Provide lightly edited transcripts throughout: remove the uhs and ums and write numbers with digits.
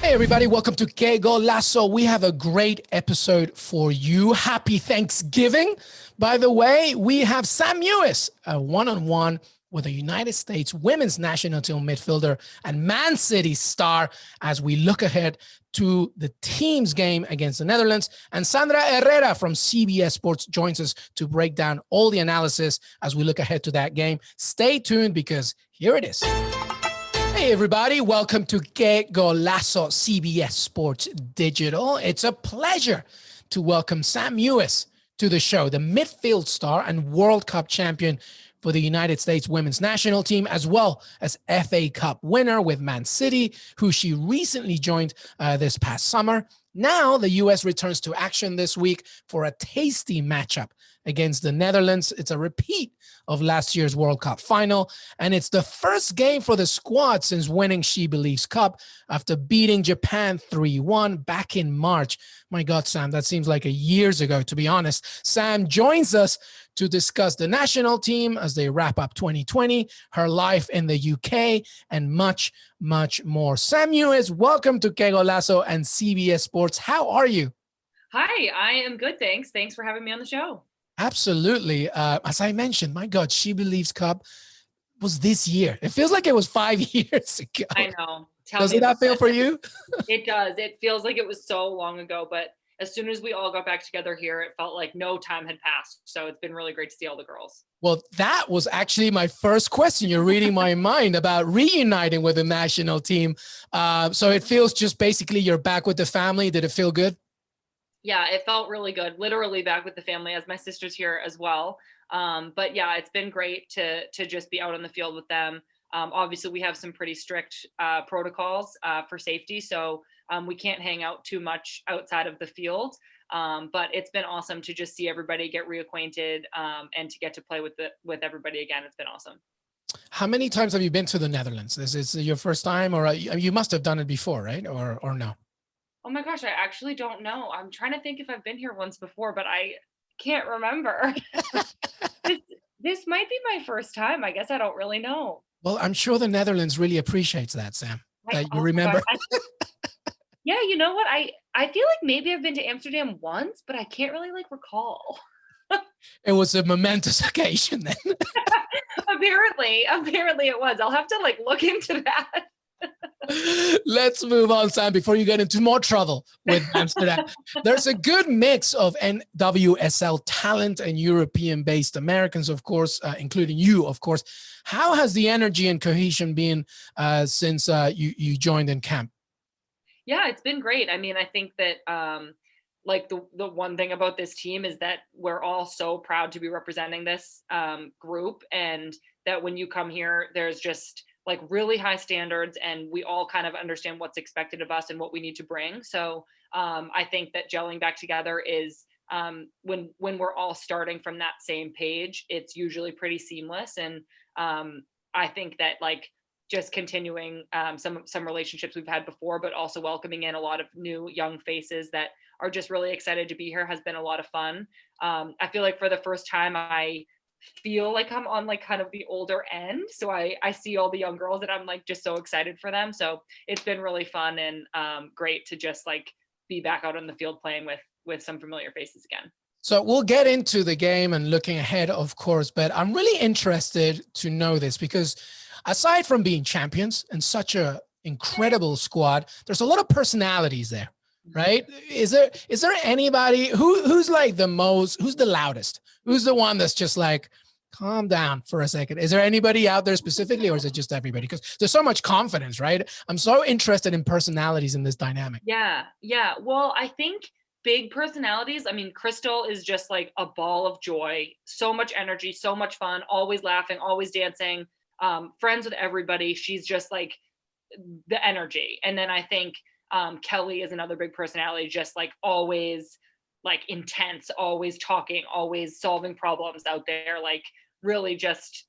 Hey everybody, welcome to Que Golazo. We have a great episode for you. Happy Thanksgiving. By the way, we have Sam Mewis, a one-on-one with a United States women's national team midfielder and Man City star as we look ahead to the team's game against the Netherlands. And Sandra Herrera from CBS Sports joins us to break down all the analysis as we look ahead to that game. Stay tuned because here it is. Hey everybody, welcome to Que Golazo CBS Sports Digital. It's a pleasure to welcome Sam Mewis to the show, the midfield star and World Cup champion for the United States women's national team, as well as FA Cup winner with Man City, who she recently joined this past summer. Now the U.S. returns to action this week for a tasty matchup against the Netherlands. It's a repeat of last year's World Cup final, and it's the first game for the squad since winning She Believes Cup after beating Japan 3-1 back in March. My God, Sam, that seems like years ago, to be honest. Sam joins us to discuss the national team as they wrap up 2020, her life in the UK, and much, much more. Sam Mewis, welcome to Que Golazo and CBS Sports. How are you? Hi, I am good, thanks. Thanks for having me on the show. Absolutely. As I mentioned, my God, She Believes Cup was this year. It feels like it was 5 years ago. I know. Does it not feel for you? It does. It feels like it was so long ago, but as soon as we all got back together here, it felt like no time had passed. So it's been really great to see all the girls. Well, that was actually my first question. You're reading my mind about reuniting with the national team. So it feels just basically you're back with the family. Did it feel good? Yeah, it felt really good. Literally back with the family, as my sister's here as well. But yeah, it's been great to just be out on the field with them. Obviously, we have some pretty strict protocols for safety, so we can't hang out too much outside of the field. But it's been awesome to just see everybody get reacquainted and to get to play with everybody again. It's been awesome. How many times have you been to the Netherlands? Is this your first time, or you must have done it before, right? Or no? Oh my gosh, I actually don't know. I'm trying to think if I've been here once before, but I can't remember. This might be my first time. I guess I don't really know. Well, I'm sure the Netherlands really appreciates that, Sam, that you Oh my remember. gosh, yeah, you know what? I feel like maybe I've been to Amsterdam once, but I can't really recall. It was a momentous occasion then. Apparently it was. I'll have to look into that. Let's move on, Sam, before you get into more trouble with Amsterdam. There's a good mix of NWSL talent and European-based Americans, of course, including you, of course. How has the energy and cohesion been since you joined in camp? Yeah, it's been great. I mean, I think that the one thing about this team is that we're all so proud to be representing this group, and that when you come here, there's just really high standards, and we all kind of understand what's expected of us and what we need to bring. So I think that gelling back together is when we're all starting from that same page, it's usually pretty seamless. And I think that just continuing some relationships we've had before, but also welcoming in a lot of new young faces that are just really excited to be here has been a lot of fun. I feel like for the first time, I feel like I'm on kind of the older end. So I see all the young girls and I'm just so excited for them. So it's been really fun and great to just be back out on the field playing with some familiar faces again. So we'll get into the game and looking ahead, of course, but I'm really interested to know this because aside from being champions and such a incredible squad, there's a lot of personalities there, right? Is there anybody who's who's the loudest? Who's the one that's just calm down for a second? Is there anybody out there specifically, or is it just everybody? Because there's so much confidence, right? I'm so interested in personalities in this dynamic. Yeah. Well, I think big personalities. I mean, Crystal is just a ball of joy, so much energy, so much fun, always laughing, always dancing, friends with everybody. She's just the energy. And then I think Kelly is another big personality, just always intense, always talking, always solving problems out there, really just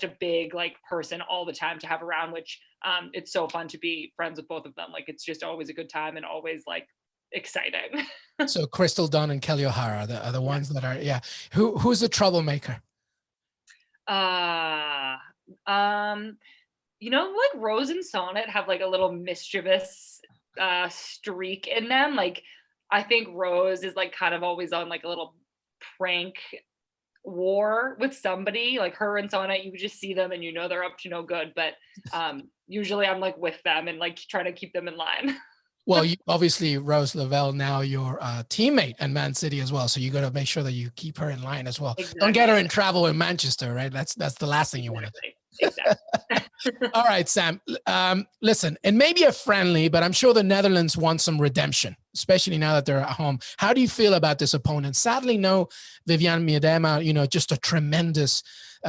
a big person all the time to have around, which it's so fun to be friends with both of them. It's just always a good time and always exciting. So Crystal Dunn and Kelly O'Hara are the ones that are, yeah. Who's the troublemaker? Rose and Sonnet have a little mischievous streak in them. Like, I think Rose is like kind of always on like a little prank war with somebody. Like her and Sana, you just see them and you know they're up to no good. But usually I'm like with them and like trying to keep them in line. Well, you, obviously, Rose Lavelle, now your teammate at Man City as well. So you got to make sure that you keep her in line as well. Exactly. Don't get her in trouble in Manchester, right? That's the last thing you want to do. Exactly. All right, Sam. Listen, it may be a friendly, but I'm sure the Netherlands want some redemption, especially now that they're at home. How do you feel about this opponent? Sadly, no Viviane Miedema, just a tremendous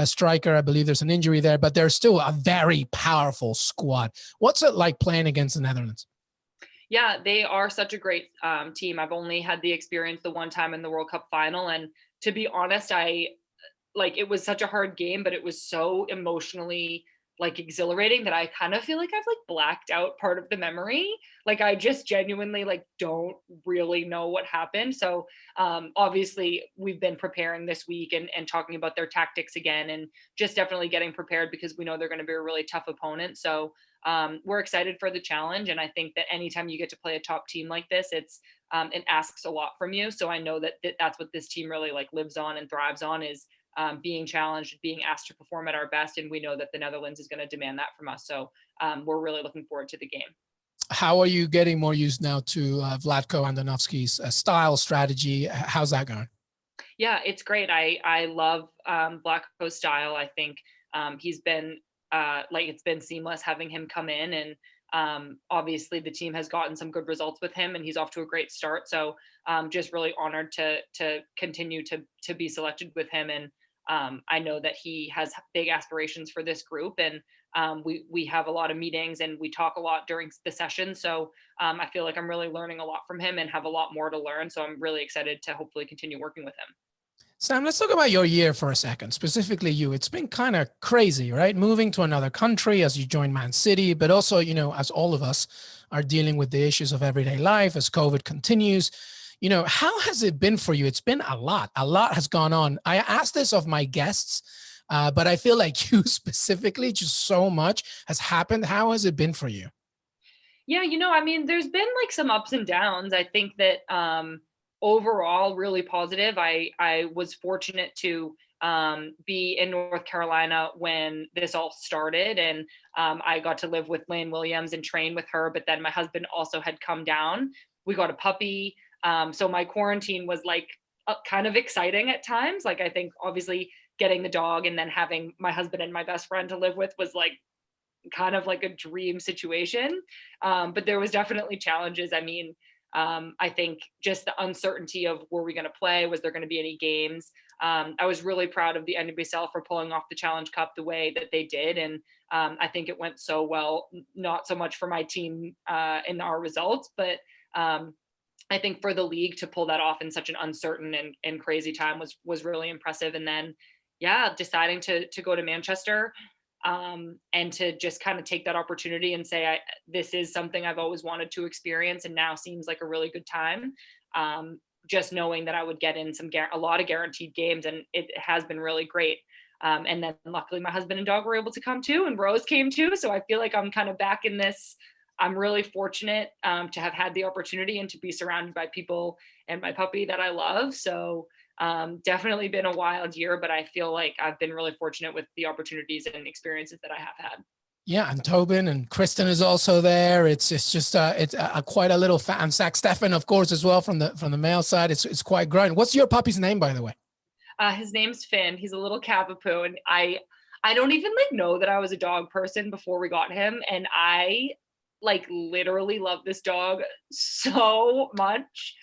striker. I believe there's an injury there, but they're still a very powerful squad. What's it like playing against the Netherlands? Yeah, they are such a great team. I've only had the experience the one time in the World Cup final. And to be honest, it was such a hard game, but it was so emotionally like exhilarating that I kind of feel like I've like blacked out part of the memory. Like I just genuinely like don't really know what happened. So obviously we've been preparing this week and talking about their tactics again and just definitely getting prepared because we know they're going to be a really tough opponent. So we're excited for the challenge. And I think that anytime you get to play a top team like this, it asks a lot from you. So I know that that's what this team really like lives on and thrives on is being challenged, being asked to perform at our best. And we know that the Netherlands is going to demand that from us. So we're really looking forward to the game. How are you getting more used now to Vlatko Andonovski's style, strategy? How's that going? Yeah, it's great. I love Vlatko's style. I think he's been it's been seamless having him come in, and obviously the team has gotten some good results with him and he's off to a great start. So just really honored to continue to be selected with him. And I know that he has big aspirations for this group, and we have a lot of meetings and we talk a lot during the session. So I feel like I'm really learning a lot from him and have a lot more to learn. So I'm really excited to hopefully continue working with him. Sam, let's talk about your year for a second, specifically you. It's been kind of crazy, right? Moving to another country as you join Man City, but also, as all of us are dealing with the issues of everyday life as COVID continues. How has it been for you? It's been a lot. A lot has gone on. I asked this of my guests, but I feel like you specifically, just so much has happened. How has it been for you? Yeah, there's been like some ups and downs. I think that overall really positive. I was fortunate to be in North Carolina when this all started, and I got to live with Lane Williams and train with her, but then my husband also had come down. We got a puppy. So my quarantine was like kind of exciting at times. Like I think obviously getting the dog and then having my husband and my best friend to live with was like kind of like a dream situation. But there was definitely challenges. I think just the uncertainty of were we going to play? Was there going to be any games? I was really proud of the NWSL for pulling off the Challenge Cup the way that they did. And I think it went so well, not so much for my team in our results, but I think for the league to pull that off in such an uncertain and crazy time was really impressive. And then, deciding to go to Manchester and to just kind of take that opportunity and say, this is something I've always wanted to experience, and now seems like a really good time. Just knowing that I would get in a lot of guaranteed games, and it has been really great. And then luckily my husband and dog were able to come too, and Rose came too. So I feel like I'm kind of back in this. I'm really fortunate to have had the opportunity and to be surrounded by people and my puppy that I love. So definitely been a wild year, but I feel like I've been really fortunate with the opportunities and experiences that I have had. Yeah, and Tobin and Kristen is also there. It's just quite a little and Zach Steffen, of course, as well from the male side. It's quite growing. What's your puppy's name, by the way? His name's Finn. He's a little Cavapoo, and I don't even know that I was a dog person before we got him, and I literally love this dog so much.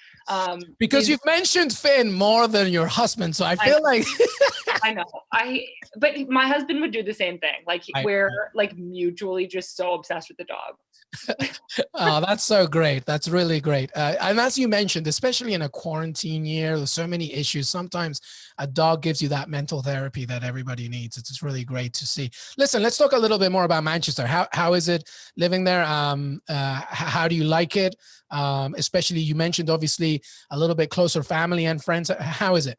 Because you've mentioned Finn more than your husband, so I feel like I know. But my husband would do the same thing. We're mutually just so obsessed with the dog. Oh, that's so great. That's really great. And as you mentioned, especially in a quarantine year, there's so many issues. Sometimes a dog gives you that mental therapy that everybody needs. It's just really great to see. Listen, let's talk a little bit more about Manchester. How is it living there? How do you like it? Especially you mentioned obviously a little bit closer family and friends. How is it?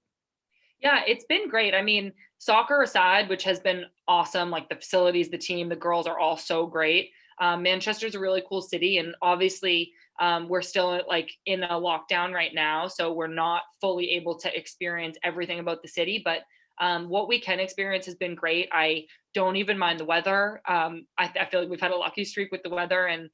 Yeah, it's been great. soccer aside, which has been awesome, like the facilities, the team, the girls are all so great. Manchester's a really cool city, and obviously we're still like in a lockdown right now, so we're not fully able to experience everything about the city, but what we can experience has been great. I don't even mind the weather. I feel like we've had a lucky streak with the weather, and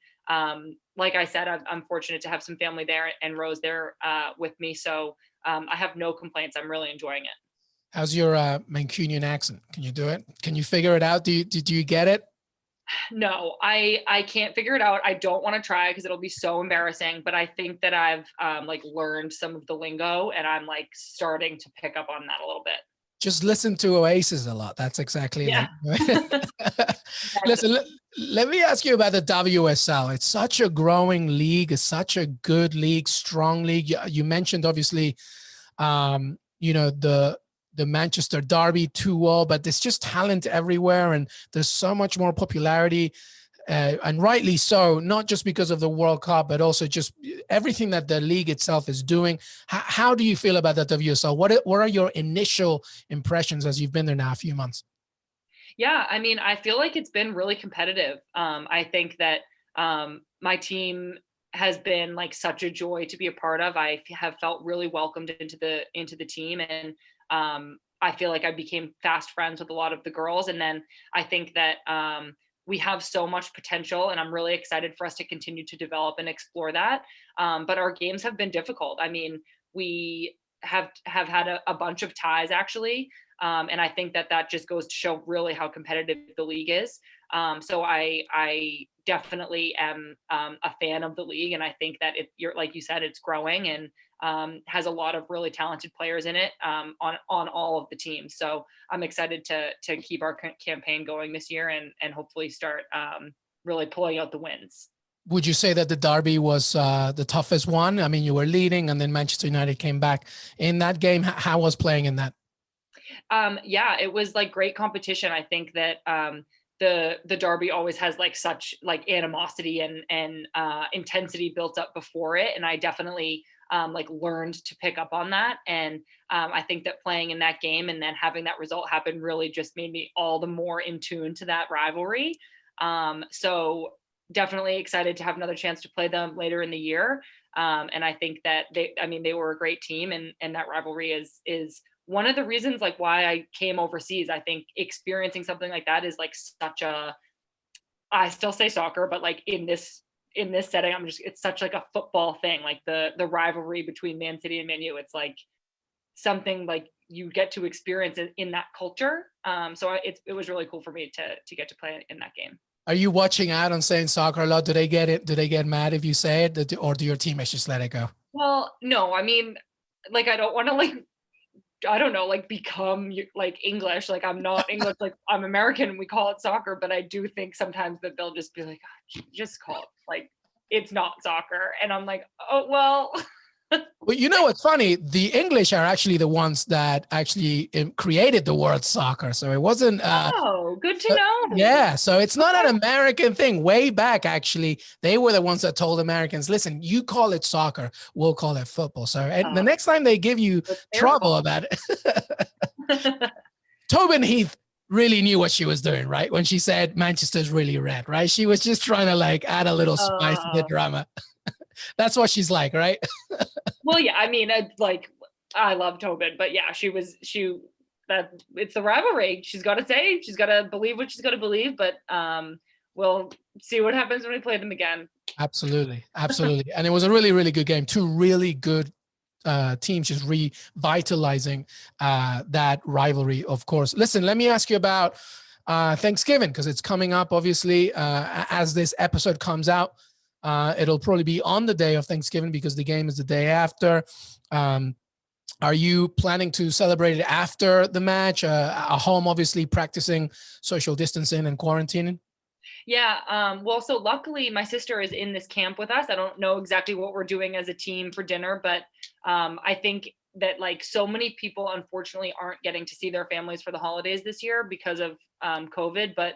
like I said, I'm fortunate to have some family there and Rose there with me, so I have no complaints. I'm really enjoying it. How's your Mancunian accent? Can you do it? Can you figure it out? Do you get it? No, I can't figure it out. I don't want to try because it'll be so embarrassing. But I think that I've like learned some of the lingo, and I'm like starting to pick up on that a little bit. Just listen to Oasis a lot. That's exactly Yeah. like. Listen, let me ask you about the WSL. It's such a growing league. It's such a good league, strong league. You mentioned obviously, the Manchester Derby 2-0, but there's just talent everywhere, and there's so much more popularity, and rightly so, not just because of the World Cup, but also just everything that the league itself is doing. How do you feel about the WSL? What are your initial impressions as you've been there now a few months? Yeah, I mean, I feel like it's been really competitive. I think that my team has been like such a joy to be a part of. I have felt really welcomed into the team, and I feel like I became fast friends with a lot of the girls. And then I think that we have so much potential, and I'm really excited for us to continue to develop and explore that. But our games have been difficult. I mean, we have had a bunch of ties actually. And I think that just goes to show really how competitive the league is. So I definitely am a fan of the league, and I think that you're like you said, it's growing and has a lot of really talented players in it on all of the teams. So I'm excited to keep our campaign going this year and hopefully start really pulling out the wins. Would you say that the derby was the toughest one? I mean, you were leading, and then Manchester United came back in that game. How was playing in that? Yeah, it was like great competition. I think that the derby always has like such like animosity and intensity built up before it, and I definitely like learned to pick up on that. And I think that playing in that game and then having that result happen really just made me all the more in tune to that rivalry. So definitely excited to have another chance to play them later in the year. And I think that they were a great team, and that rivalry is one of the reasons like why I came overseas. I think experiencing something like that is like I still say soccer, but like in this setting, it's such like a football thing, like the rivalry between Man City and Man U. It's like something like you get to experience it in that culture. So it was really cool for me to get to play in that game. Are you watching out on saying soccer a lot? Do they get it? Do they get mad if you say it, or do your teammates just let it go? Well, no, I mean, like I don't want to like I don't know, like become like English. Like I'm not English, like I'm American. We call it soccer, but I do think sometimes that they'll just be like, oh, just call it like it's not soccer. And I'm like, oh, well. Well, you know what's funny? The English are actually the ones that actually created the word soccer. So it wasn't. Oh, good to know. Yeah. So it's not an American thing. Way back, actually, they were the ones that told Americans, listen, you call it soccer, we'll call it football. So the next time they give you trouble about it, Tobin Heath really knew what she was doing, right? When she said Manchester's really red, right? She was just trying to like add a little spice to the drama. That's what she's like, right? Well, yeah, I mean, I love Tobin, but yeah, it's the rivalry. She's got to believe what she's got to believe, but we'll see what happens when we play them again. Absolutely. And it was a really, really good game. Two really good teams just revitalizing that rivalry, of course. Listen, let me ask you about Thanksgiving, because it's coming up, obviously, as this episode comes out. It'll probably be on the day of Thanksgiving because the game is the day after. Are you planning to celebrate it after the match? At home, obviously, practicing social distancing and quarantining? Yeah. Well, so luckily my sister is in this camp with us. I don't know exactly what we're doing as a team for dinner, but I think that like so many people unfortunately aren't getting to see their families for the holidays this year because of COVID. But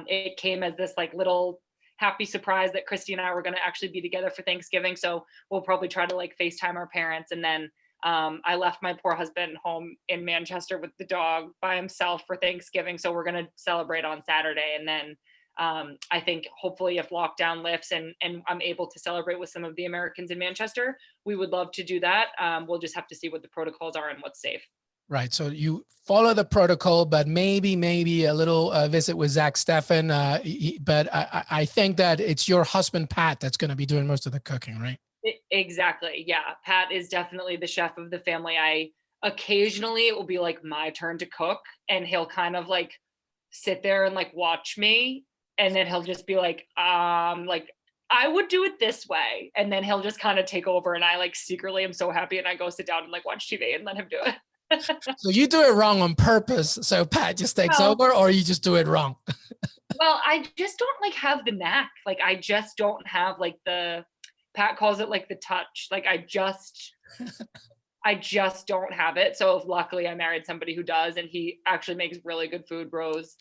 it came as this like little happy surprise that Christy and I were going to actually be together for Thanksgiving. So we'll probably try to like FaceTime our parents, and then I left my poor husband home in Manchester with the dog by himself for Thanksgiving. So we're going to celebrate on Saturday. And then I think hopefully if lockdown lifts and I'm able to celebrate with some of the Americans in Manchester, we would love to do that. We'll just have to see what the protocols are and what's safe. Right. So you follow the protocol, but maybe a little visit with Zach Steffen. But I think that it's your husband, Pat, that's going to be doing most of the cooking, right? Exactly. Yeah. Pat is definitely the chef of the family. Occasionally it will be like my turn to cook, and he'll kind of like sit there and like watch me. And then he'll just be like I would do it this way. And then he'll just kind of take over. And I like secretly am so happy. And I go sit down and like watch TV and let him do it. So you do it wrong on purpose, so Pat just takes over, or you just do it wrong? Well, I just don't like have the knack. Like I just don't have like Pat calls it like the touch. Like I just don't have it. So luckily I married somebody who does, and he actually makes really good food. Rose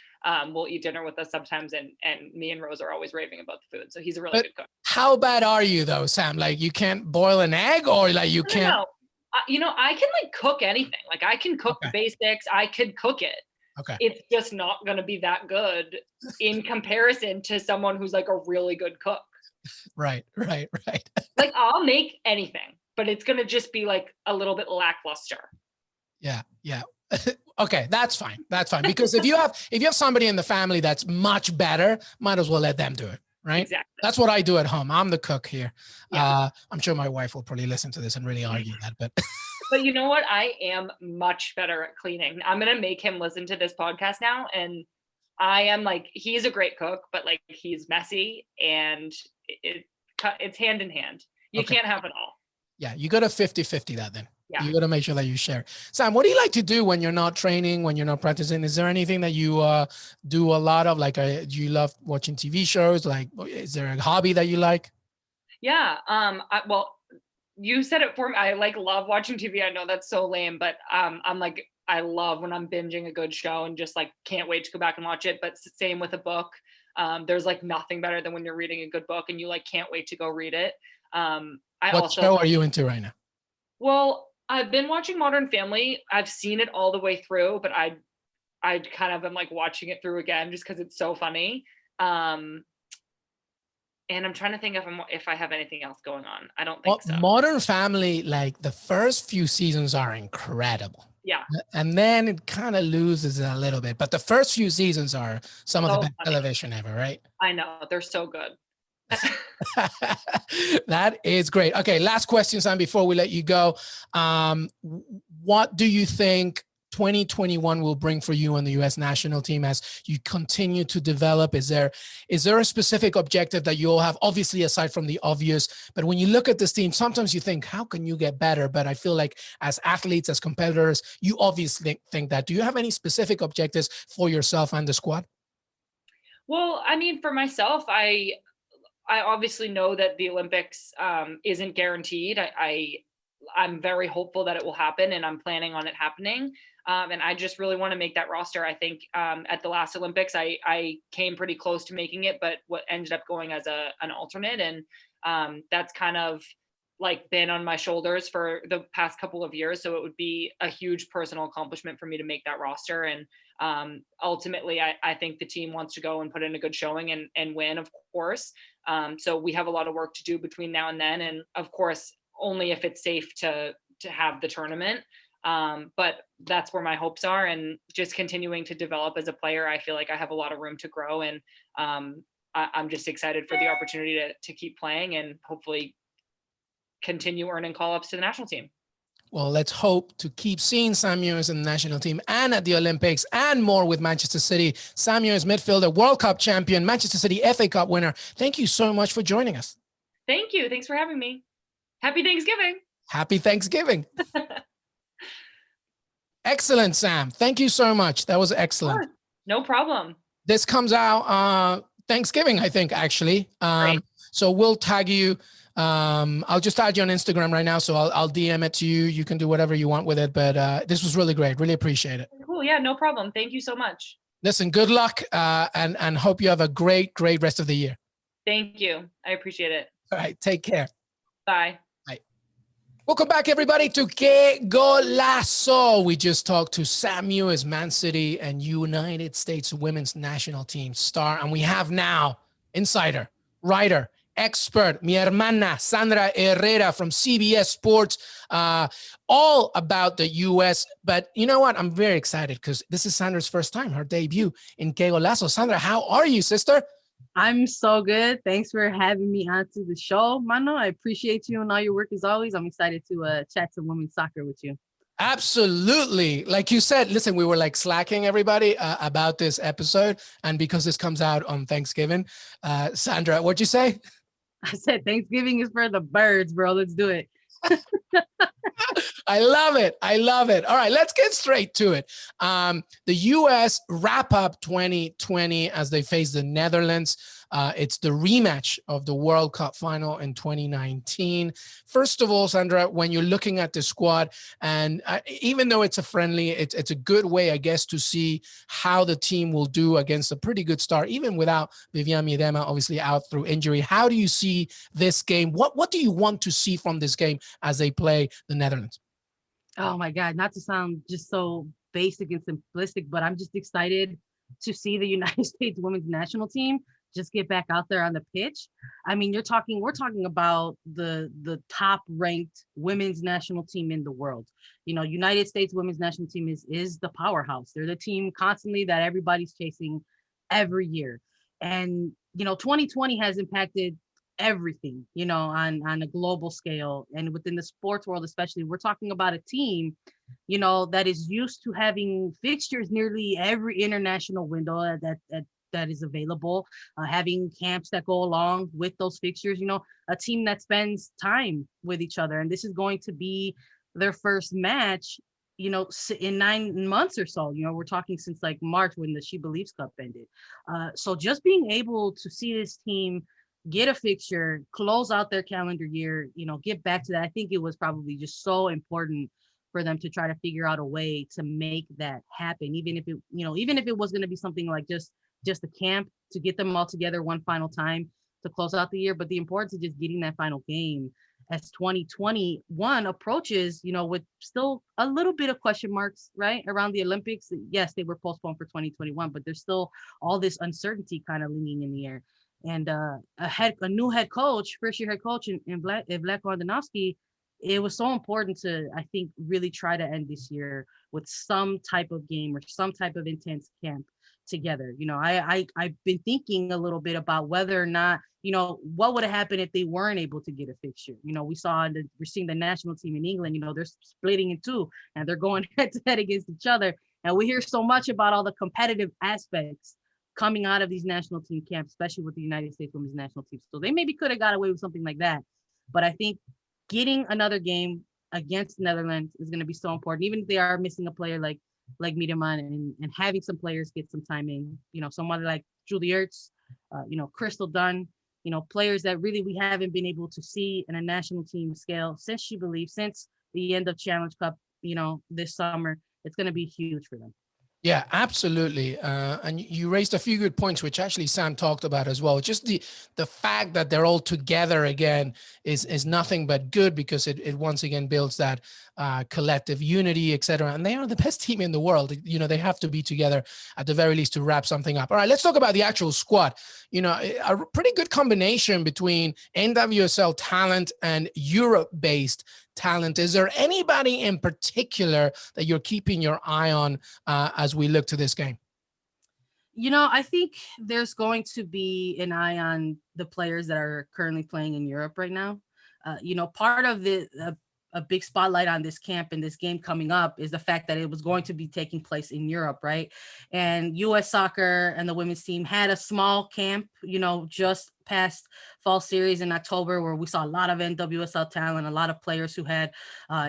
will eat dinner with us sometimes, and me and Rose are always raving about the food. So he's a really good cook. How bad are you though, Sam? Like you can't boil an egg, or like you can't? No. I can like cook anything. Like I can cook the basics. I could cook it. Okay. It's just not going to be that good in comparison to someone who's like a really good cook. Right. Like I'll make anything, but it's going to just be like a little bit lackluster. Yeah. Okay. That's fine. Because if you have somebody in the family that's much better, might as well let them do it. Right. Exactly. That's what I do at home. I'm the cook here. Yeah. I'm sure my wife will probably listen to this and really argue that, but. But you know what? I am much better at cleaning. I'm going to make him listen to this podcast now. And I am like, he's a great cook, but like he's messy, and it's hand in hand. You can't have it all. Yeah. You got to 50-50 that then. Yeah. You got to make sure that you share. Sam, what do you like to do when you're not training, when you're not practicing? Is there anything that you do a lot of? Like, do you love watching TV shows? Like, is there a hobby that you like? Yeah. Well, you said it for me. I like love watching TV. I know that's so lame, but I'm like, I love when I'm binging a good show and just like can't wait to go back and watch it. But same with a book. There's like nothing better than when you're reading a good book and you like can't wait to go read it. What show are you into right now? Well, I've been watching Modern Family. I've seen it all the way through, but I kind of am like watching it through again just because it's so funny. And I'm trying to think if I have anything else going on. I don't think so. Modern Family, like the first few seasons are incredible. Yeah. And then it kind of loses a little bit, but the first few seasons are some of the best television ever, right? I know. They're so good. That is great. Okay, last question, Sam, before we let you go. What do you think 2021 will bring for you on the U.S. national team as you continue to develop? Is there a specific objective that you all have, obviously aside from the obvious, but when you look at this team, sometimes you think, how can you get better? But I feel like as athletes, as competitors, you obviously think that. Do you have any specific objectives for yourself and the squad? Well, I mean, for myself, I obviously know that the Olympics isn't guaranteed. I'm very hopeful that it will happen, and I'm planning on it happening. And I just really want to make that roster. I think at the last Olympics, I came pretty close to making it, but what ended up going as an alternate. And that's kind of like been on my shoulders for the past couple of years. So it would be a huge personal accomplishment for me to make that roster. And ultimately, I think the team wants to go and put in a good showing and win, of course. So we have a lot of work to do between now and then. And of course, only if it's safe to have the tournament. But that's where my hopes are, and just continuing to develop as a player. I feel like I have a lot of room to grow, and I'm just excited for the opportunity to keep playing and hopefully continue earning call-ups to the national team. Well, let's hope to keep seeing Sam Mewis in the national team and at the Olympics and more with Manchester City. Sam Mewis, midfielder, World Cup champion, Manchester City FA Cup winner. Thank you so much for joining us. Thank you. Thanks for having me. Happy Thanksgiving. Happy Thanksgiving. Excellent, Sam. Thank you so much. That was excellent. Sure. No problem. This comes out Thanksgiving, I think, actually. So we'll tag you. I'll just add you on Instagram right now. So I'll DM it to you. You can do whatever you want with it. But this was really great. Really appreciate it. Cool. Yeah, no problem. Thank you so much. Listen, good luck and hope you have a great rest of the year. Thank you. I appreciate it. All right. Take care. Bye. Welcome back, everybody, to Que Golazo. We just talked to Sam Mewis, Man City and United States women's national team star. And we have now insider, writer, expert, mi hermana, Sandra Herrera from CBS Sports, all about the U.S. But you know what? I'm very excited because this is Sandra's first time, her debut in Que Golazo. Sandra, how are you, sister? I'm so good. Thanks for having me onto the show, Mano. I appreciate you and all your work as always. I'm excited to chat some women's soccer with you. Absolutely. Like you said, listen, we were like slacking everybody about this episode. And because this comes out on Thanksgiving, Sandra, what'd you say? I said Thanksgiving is for the birds, bro. Let's do it. I love it. I love it. All right, let's get straight to it. The U.S. wrap up 2020 as they face the Netherlands. It's the rematch of the World Cup final in 2019. First of all, Sandra, when you're looking at the squad, and even though it's a friendly, it's a good way, I guess, to see how the team will do against a pretty good start, even without Vivian Miedema obviously out through injury. How do you see this game? What do you want to see from this game as they play the Netherlands? Oh my God, not to sound just so basic and simplistic, but I'm just excited to see the United States women's national team just get back out there on the pitch. I mean, we're talking about the top ranked women's national team in the world. You know, United States women's national team is the powerhouse. They're the team constantly that everybody's chasing every year. And, 2020 has impacted everything, on a global scale and within the sports world, especially. We're talking about a team, that is used to having fixtures nearly every international window that is available, having camps that go along with those fixtures, a team that spends time with each other. And this is going to be their first match, in 9 months or so. We're talking since like March when the She Believes Cup ended. So just being able to see this team get a fixture, close out their calendar year, get back to that. I think it was probably just so important for them to try to figure out a way to make that happen, even if it was going to be something like just a camp to get them all together one final time to close out the year. But the importance of just getting that final game as 2021 approaches, with still a little bit of question marks, right, around the Olympics. Yes, they were postponed for 2021, but there's still all this uncertainty kind of leaning in the air. And a new head coach, first year head coach in Vlatko Andonovski, it was so important to, I think, really try to end this year with some type of game or some type of intense camp together. I've been thinking a little bit about whether or not, what would have happened if they weren't able to get a fixture. We're seeing the national team in England, they're splitting in two and they're going head to head against each other. And we hear so much about all the competitive aspects coming out of these national team camps, especially with the United States women's national team. So they maybe could have got away with something like that. But I think getting another game against Netherlands is going to be so important, even if they are missing a player like Miedema, and having some players get some time in, someone like Julie Ertz, Crystal Dunn, players that really we haven't been able to see in a national team scale since the end of Challenge Cup, this summer. It's going to be huge for them. Yeah, absolutely. And you raised a few good points, which actually Sam talked about as well. Just the fact that they're all together again is nothing but good, because it once again builds that collective unity, et cetera. And they are the best team in the world. They have to be together at the very least to wrap something up. All right, let's talk about the actual squad. A pretty good combination between NWSL talent and Europe-based talent. Is there anybody in particular that you're keeping your eye on as we look to this game? I think there's going to be an eye on the players that are currently playing in Europe right now. Part of a big spotlight on this camp and this game coming up is the fact that it was going to be taking place in Europe, right? And U.S. Soccer and the women's team had a small camp, just past fall series in October, where we saw a lot of NWSL talent, a lot of players who had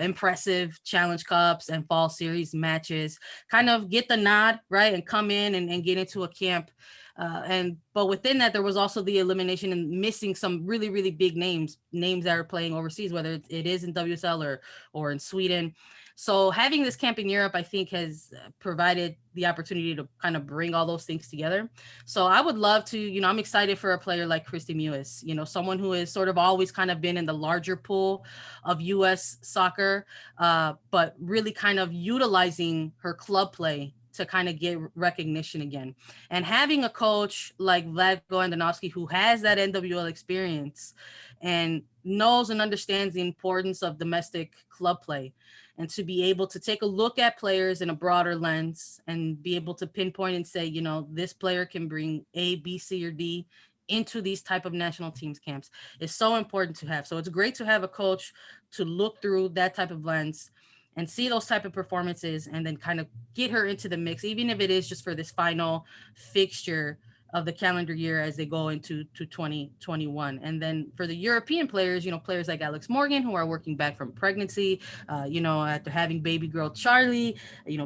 impressive Challenge Cups and fall series matches kind of get the nod, right, and come in and get into a camp. But within that, there was also the elimination and missing some really, really big names that are playing overseas, whether it is in WSL or in Sweden. So having this camp in Europe, I think, has provided the opportunity to kind of bring all those things together. So I would love to, I'm excited for a player like Christy Mewis, someone who has sort of always kind of been in the larger pool of U.S. soccer, but really kind of utilizing her club play to kind of get recognition again. And having a coach like Vlatko Andonovski, who has that NWL experience and knows and understands the importance of domestic club play, and to be able to take a look at players in a broader lens and be able to pinpoint and say, this player can bring A, B, C, or D into these type of national teams camps is so important to have. So it's great to have a coach to look through that type of lens and see those type of performances and then kind of get her into the mix, even if it is just for this final fixture of the calendar year as they go into 2021. And then for the European players, players like Alex Morgan, who are working back from pregnancy, after having baby girl Charlie,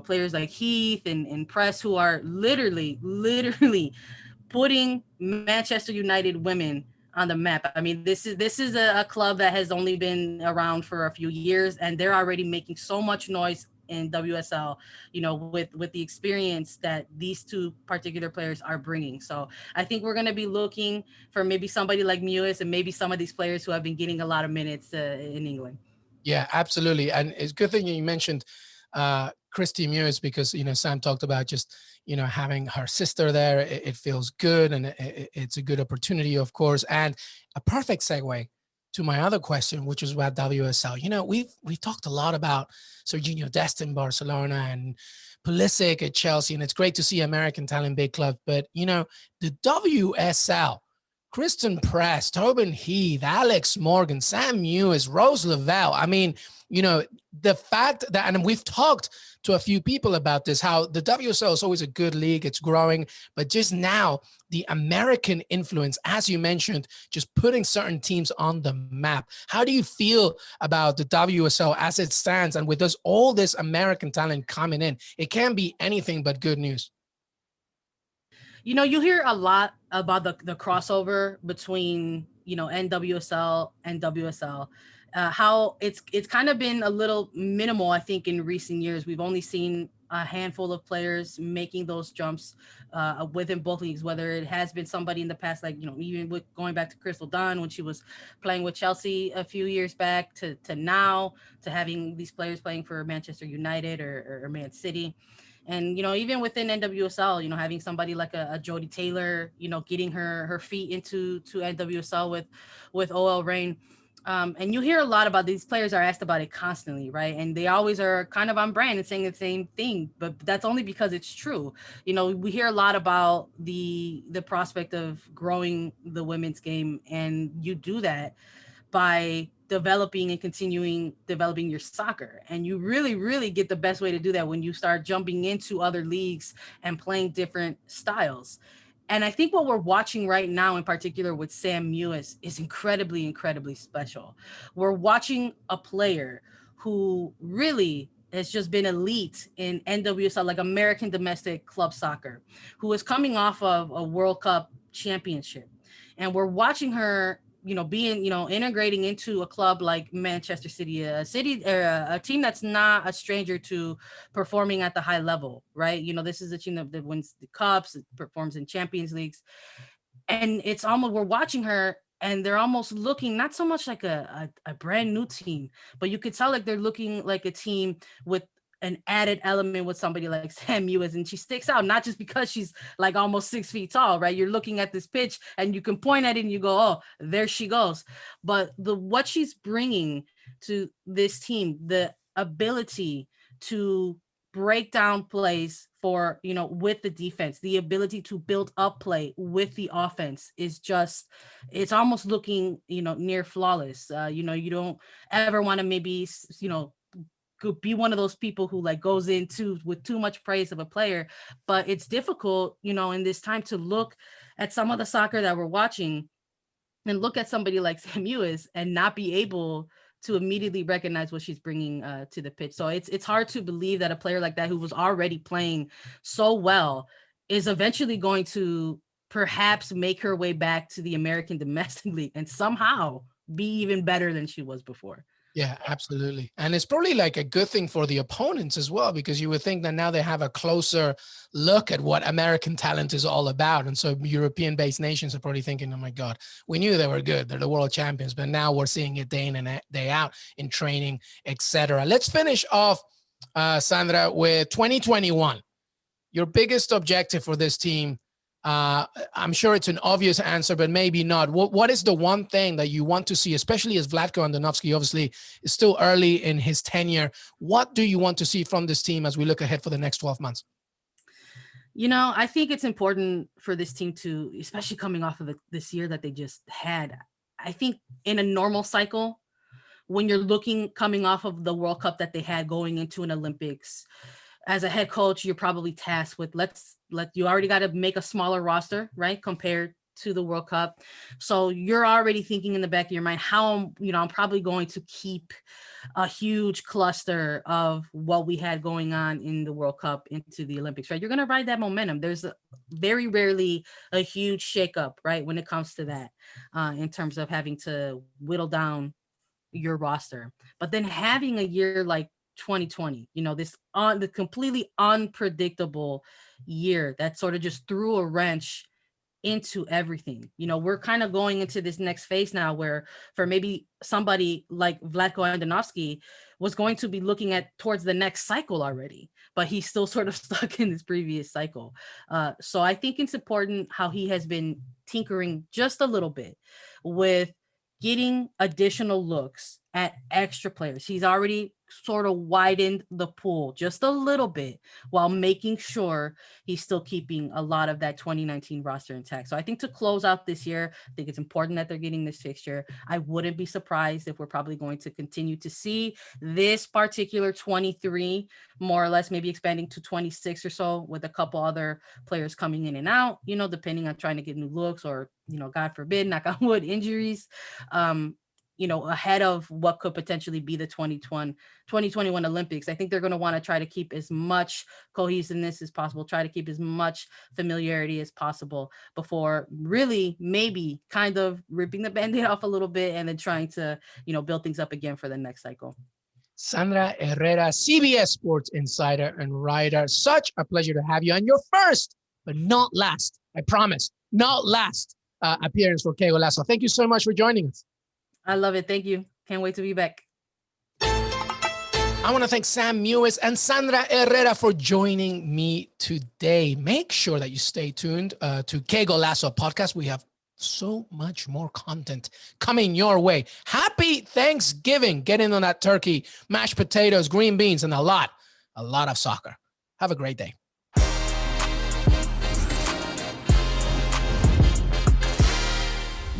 players like Heath and Press, who are literally putting Manchester United women on the map. I mean, this is a club that has only been around for a few years, and they're already making so much noise in WSL, with the experience that these two particular players are bringing. So I think we're going to be looking for maybe somebody like Mewis and maybe some of these players who have been getting a lot of minutes in England. Yeah, absolutely. And it's a good thing you mentioned Christy Mewis, because, Sam talked about just, having her sister there. It feels good, and it's a good opportunity, of course. And a perfect segue to my other question, which is about WSL. We've talked a lot about Serginho Dest in Barcelona and Pulisic at Chelsea, and it's great to see American talent big clubs. But, the WSL, Kristen Press, Tobin Heath, Alex Morgan, Sam Mewis, Rose Lavelle. I mean, the fact that, and we've talked to a few people about this, how the WSL is always a good league, it's growing, but just now the American influence, as you mentioned, just putting certain teams on the map. How do you feel about the WSL as it stands, and with all this American talent coming in? It can't be anything but good news. You hear a lot about the crossover between, NWSL and WSL. How it's kind of been a little minimal, I think, in recent years. We've only seen a handful of players making those jumps within both leagues, whether it has been somebody in the past, like, even with going back to Crystal Dunn when she was playing with Chelsea a few years back, to now, to having these players playing for Manchester United or Man City. And, even within NWSL, having somebody like a Jodie Taylor, getting her feet into NWSL with OL Reign. And you hear a lot about, these players are asked about it constantly, right? And they always are kind of on brand and saying the same thing, but that's only because it's true. We hear a lot about the prospect of growing the women's game, and you do that by developing and continuing developing your soccer. And you really, really get the best way to do that when you start jumping into other leagues and playing different styles. And I think what we're watching right now, in particular with Sam Mewis, is incredibly, incredibly special. We're watching a player who really has just been elite in NWSL, like American domestic club soccer, who is coming off of a World Cup championship. And we're watching her, being, integrating into a club like Manchester City, a team that's not a stranger to performing at the high level, right? This is a team that wins the cups, it performs in Champions Leagues. And it's almost, we're watching her, and they're almost looking not so much like a brand new team, but you could tell like they're looking like a team with an added element with somebody like Sam Mewis. And she sticks out, not just because she's like almost 6 feet tall, right? You're looking at this pitch and you can point at it and you go, oh, there she goes. But what she's bringing to this team, the ability to break down plays for, with the defense, the ability to build up play with the offense is just, it's almost looking, near flawless. You don't ever want to maybe, could be one of those people who like goes into with too much praise of a player, but it's difficult, in this time to look at some of the soccer that we're watching and look at somebody like Sam Mewis and not be able to immediately recognize what she's bringing to the pitch. So it's hard to believe that a player like that, who was already playing so well, is eventually going to perhaps make her way back to the American domestic league and somehow be even better than she was before. Yeah, absolutely. And it's probably like a good thing for the opponents as well, because you would think that now they have a closer look at what American talent is all about. And so European-based nations are probably thinking, oh my God, we knew they were good. They're the world champions, but now we're seeing it day in and day out in training, etc. Let's finish off, Sandra, with 2021. Your biggest objective for this team. I'm sure it's an obvious answer, but maybe not. What is the one thing that you want to see, especially as Vlatko Andonovski obviously is still early in his tenure? What do you want to see from this team as we look ahead for the next 12 months? You know, I think it's important for this team to, especially coming off of this year that they just had. I think in a normal cycle, when you're coming off of the World Cup that they had going into an Olympics, as a head coach, you're probably tasked with you already got to make a smaller roster, right? Compared to the World Cup. So you're already thinking in the back of your mind, I'm probably going to keep a huge cluster of what we had going on in the World Cup into the Olympics, right? You're going to ride that momentum. There's very rarely a huge shakeup, right? When it comes to that, in terms of having to whittle down your roster. But then having a year like 2020, the completely unpredictable year that sort of just threw a wrench into everything. We're kind of going into this next phase now where for maybe somebody like Vlatko Andonovski was going to be looking at towards the next cycle already, but he's still sort of stuck in this previous cycle. So I think it's important how he has been tinkering just a little bit with getting additional looks at extra players. He's already sort of widened the pool just a little bit while making sure he's still keeping a lot of that 2019 roster intact. So I think to close out this year, I think it's important that they're getting this fixture. I wouldn't be surprised if we're probably going to continue to see this particular 23 more or less, maybe expanding to 26 or so with a couple other players coming in and out, depending on trying to get new looks or, God forbid, knock on wood, injuries. Ahead of what could potentially be the 2021 Olympics. I think they're going to want to try to keep as much cohesiveness as possible, try to keep as much familiarity as possible before really maybe kind of ripping the Band-Aid off a little bit and then trying to, build things up again for the next cycle. Sandra Herrera, CBS Sports insider and writer. Such a pleasure to have you on your first, but not last, I promise, not last appearance for Que Golazo. Thank you so much for joining us. I love it. Thank you. Can't wait to be back. I want to thank Sam Mewis and Sandra Herrera for joining me today. Make sure that you stay tuned to Que Golazo podcast. We have so much more content coming your way. Happy Thanksgiving. Get in on that turkey, mashed potatoes, green beans, and a lot of soccer. Have a great day.